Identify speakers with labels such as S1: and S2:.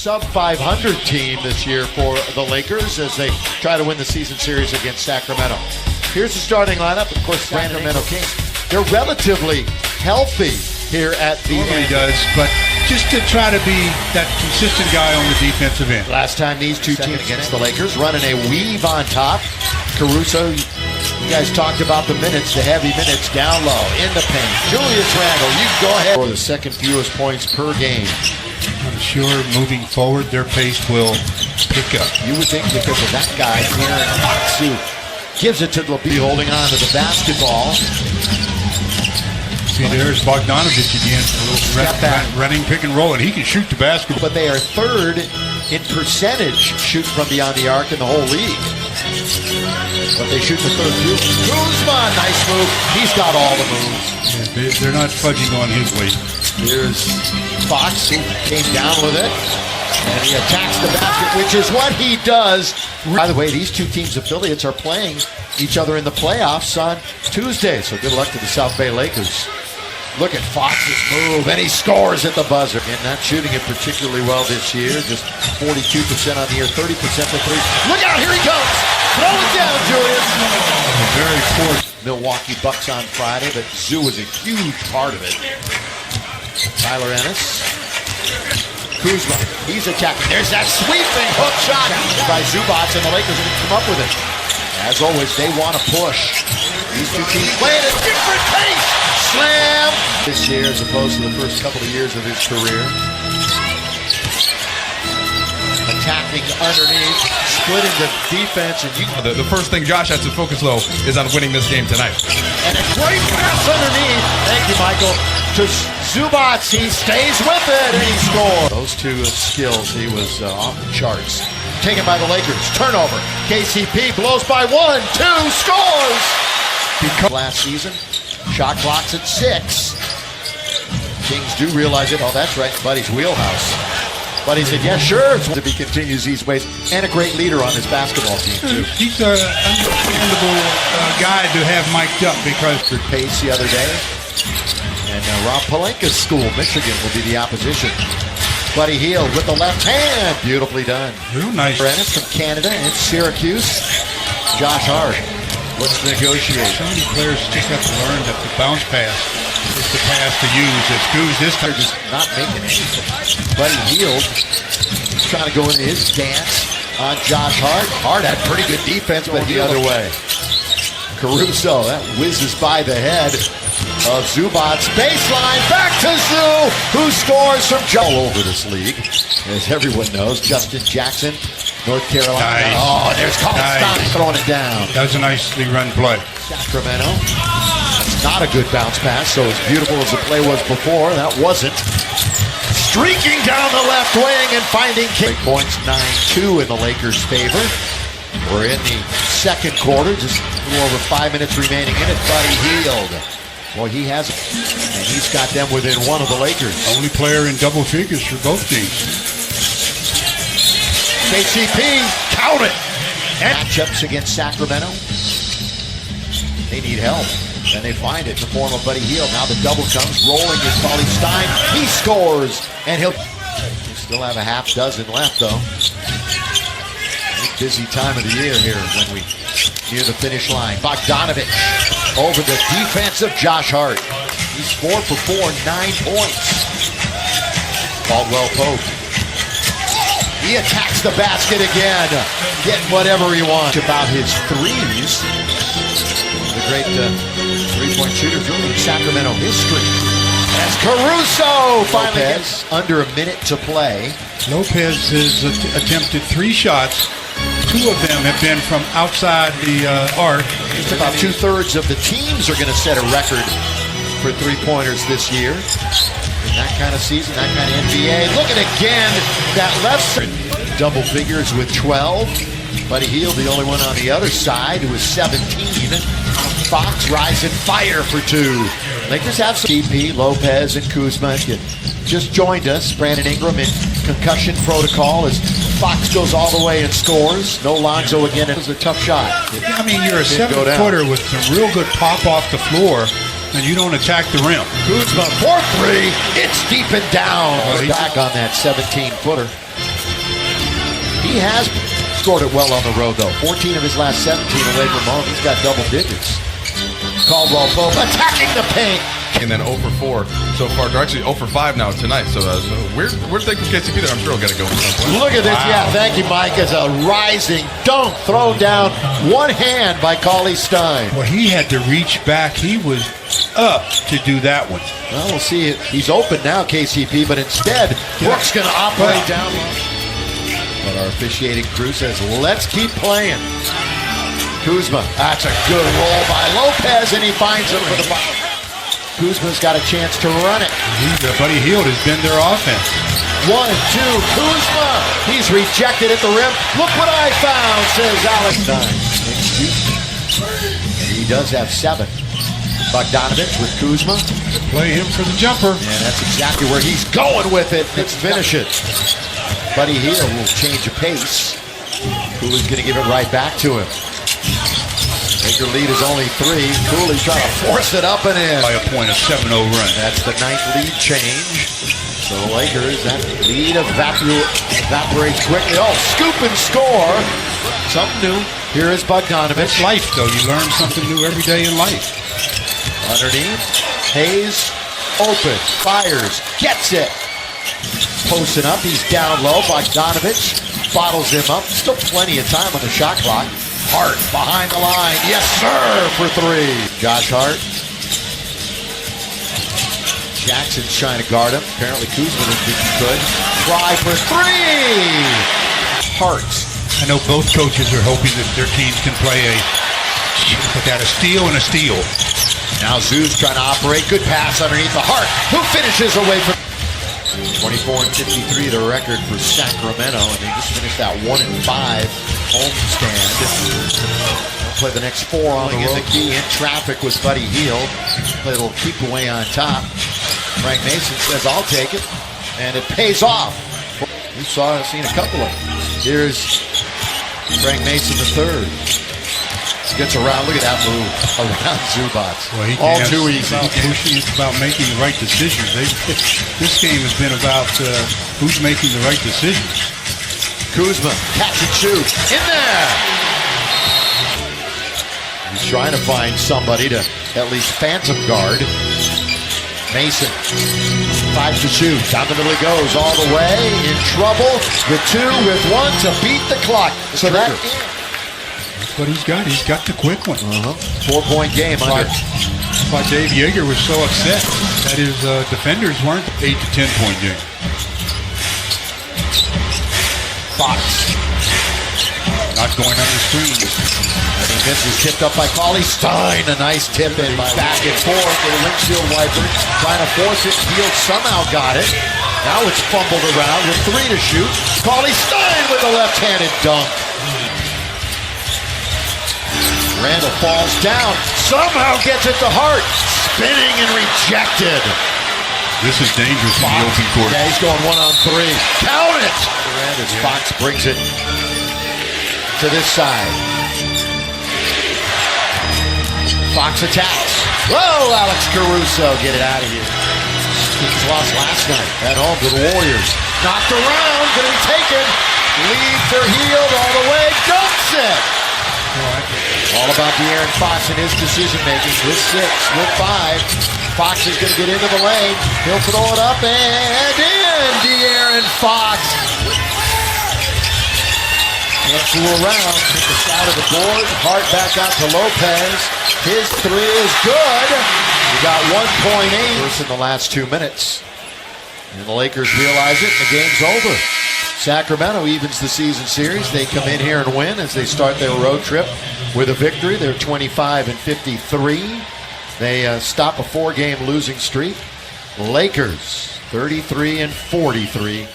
S1: sub-500 team this year for the Lakers as they try to win the season series against Sacramento. Here's the starting lineup. Of course, Sacramento Kings. They're relatively healthy here at the end.
S2: He does, but just to try to be that consistent guy on the defensive end.
S1: Last time these two teams against the Lakers, running a weave on top. Caruso, you guys talked about the minutes, the heavy minutes down low, in the paint. Julius Randle, you go ahead. For the second fewest points per game.
S2: I'm sure moving forward, their pace will pick up.
S1: You would think because of that guy, Aaron Fox, who gives it to LeBee, holding on to the basketball.
S2: See, there's Bogdanovich again, a little running pick and roll, and he can shoot the basketball.
S1: But they are third in percentage shoot from beyond the arc in the whole league. But they shoot the third fewest. Kuzma, nice move. He's got all the moves.
S2: Yeah, they're not fudging on his weight.
S1: Here's Fox, who came down with it. And he attacks the basket, which is what he does. By the way, these two teams' affiliates are playing each other in the playoffs on Tuesday. So good luck to the South Bay Lakers. Look at Fox's move, and he scores at the buzzer. And not shooting it particularly well this year. Just 42% on the year, 30% for three. Look out, here he comes. Throw it down, Julius.
S2: Very poor.
S1: Milwaukee Bucks on Friday, but Zoo was a huge part of it. Tyler Ennis. Kuzma, he's attacking. There's that sweeping hook shot by Zubac, and the Lakers are going to come up with it. As always, they want to push. These two teams play at a different pace. Slam! This year as opposed to the first couple of years of his career. Attacking underneath, splitting the defense. And
S3: the first thing Josh has to focus, though, is on winning this game tonight.
S1: And a great pass underneath. Thank you, Michael. To Zubac, he stays with it, and he scores. Those two skills, he was off the charts. Taken by the Lakers. Turnover. KCP blows by 1, 2, scores! Last season, shot clock's at 6. Kings do realize it. Oh, that's right, Buddy's wheelhouse. Buddy said, yeah, sure. If he continues these ways, and a great leader on his basketball team, too.
S2: He's an understandable guy to have mic'd up because...
S1: Pace the other day. And Rob Pelinka's school, Michigan, will be the opposition. Buddy Hield with the left hand. Beautifully done.
S2: Real nice.
S1: Brennan from Canada and Syracuse. Josh Hart. Let's negotiate.
S2: So many players just have to learn that the bounce pass is the pass to use. It's Goose this time.
S1: They're just not making anything. Buddy Hield trying to go into his dance on Josh Hart. Hart had pretty good defense, but the other way. Caruso, that whizzes by the head of Zubac. Baseline, back to Zoo, who scores from all over this league. As everyone knows, Justin Jackson, North Carolina.
S2: Nice.
S1: Oh, there's Colin Stein throwing it down.
S2: That was a nicely run play.
S1: Sacramento. That's not a good bounce pass, so as beautiful as the play was before, that wasn't. Streaking down the left wing and finding King. Points 9-2 in the Lakers' favor. We're in the second quarter, just a little over 5 minutes remaining in it. Buddy Hield. Boy, he has it. And he's got them within one of the Lakers.
S2: Only player in double figures for both teams.
S1: KCP, count it. And matchups against Sacramento. They need help. And they find it in the form of Buddy Hield. Now the double comes, rolling is Colin Stein. He scores. And he'll still have a half dozen left, though. Busy time of the year here when we near the finish line. Bogdanovich over the defense of Josh Hart. He's 4 for 4, 9 points. Caldwell Pope. He attacks the basket again, getting whatever he wants. About his threes. The great three-point shooter from Sacramento history. As Caruso finally gets under a minute to play.
S2: Lopez has attempted 3 shots. 2 of them have been from outside the arc.
S1: Just about 2/3 of the teams are going to set a record for three-pointers this year. In that kind of season, that kind of NBA. Look at again that left side. Double figures with 12. Buddy Hield, the only one on the other side, who is 17. Fox rising fire for 2. Lakers have some TP, Lopez, and Kuzma. Just joined us, Brandon Ingram in concussion protocol as Fox goes all the way and scores. No Lonzo again. It was a tough shot.
S2: I mean, you're a 7-footer with some real good pop off the floor, and you don't attack the rim.
S1: Kuzma, 4-3. It's deep and down. Back on that 17-footer. He has scored it well on the road, though. 14 of his last 17 away from home. He's got double digits. Caldwell Pope attacking the paint.
S3: And then 0 for 4 so far. They're actually 0 for 5 now tonight. So weird thing from KCP there. I'm sure he'll get it going at some point.
S1: Look at this. Wow. Yeah, thank you, Mike. As a rising dunk thrown down one hand by Cauley Stein.
S2: Well, he had to reach back. He was up to do that one.
S1: Well, we'll see. He's open now, KCP, but instead, Brooks going to operate down low. But our officiating crew says, let's keep playing. Kuzma, that's a good roll by Lopez, and he finds him for the foul. Kuzma's got a chance to run it.
S2: Buddy Hield has been their offense.
S1: 1, 2, Kuzma. He's rejected at the rim. Look what I found, says Alex Stein. He does have 7. Bogdanovich with Kuzma.
S2: They play him for the jumper.
S1: And that's exactly where he's going with it. Let's finish it. Buddy Hield will change of pace. Cooley's going to give it right back to him. Laker lead is only 3. Cooley's trying to force it up and in.
S2: By a point, a 7-0 run.
S1: That's the 9th lead change. So the Lakers, that lead evaporates quickly. Oh, scoop and score. Something new. Here is Bogdanovich.
S2: It's life, though. You learn something new every day in life.
S1: Underneath, Hayes, open, fires, gets it. Posting up, he's down low. Bogdanovich bottles him up. Still plenty of time on the shot clock. Hart behind the line. Yes, sir, for 3. Josh Hart. Jackson's trying to guard him. Apparently Kuzma didn't think he could. Try for 3. Hart.
S2: I know both coaches are hoping that their teams can play a steal and a steal.
S1: Now Zoo's trying to operate. Good pass underneath the Hart, who finishes away from 24 and 53, the record for Sacramento, and they just finished that 1-5 homestand. They'll play the next 4 on the road. The key in traffic was Buddy Hield. Play a little keep away on top. Frank Mason says, "I'll take it," and it pays off. We've seen a couple of them. Here's Frank Mason III. Gets around. Look at that move around Zubac.
S2: Well,
S1: all too easy.
S2: It's about pushing. It's about making the right decisions. This game has been about who's making the right decisions.
S1: Kuzma, catch and shoot, in there. He's trying to find somebody to at least phantom guard. Mason, 5 to shoot. Down the middle he goes, all the way. In trouble with 2, with 1 to beat the clock. So that.
S2: That's what he's got. He's got the quick one.
S1: 4-point game.
S2: That's why Dave Yeager was so upset that his defenders weren't 8 to 10 point game.
S1: Fox.
S2: Not going on the screen.
S1: And he misses, tipped up by Cauley Stein. A nice tip in by back and forth with a windshield wiper. Trying to force it. Hield somehow got it. Now it's fumbled around with 3 to shoot. Cauley Stein with a left-handed dunk. Randall falls down, somehow gets it to Hart, spinning and rejected.
S2: This is dangerous in the open court.
S1: Yeah, he's going 1-on-3. Count it! As Fox brings it to this side. Fox attacks. Whoa, Alex Caruso, get it out of here. Kings lost last night at home to the Warriors. Knocked around, gonna be taken. Lead for Hield all the way, dumps it. All about De'Aaron Fox and his decision-making with 6, with 5. Fox is going to get into the lane. He'll throw it up and in. De'Aaron Fox. Can't fool around. Took the side of the board. Hart back out to Lopez. His 3 is good. We got 1.8 in the last 2 minutes. And the Lakers realize it. The game's over. Sacramento evens the season series. They come in here and win as they start their road trip with a victory. They're 25 and 53. They stop a 4-game losing streak. Lakers 33 and 43.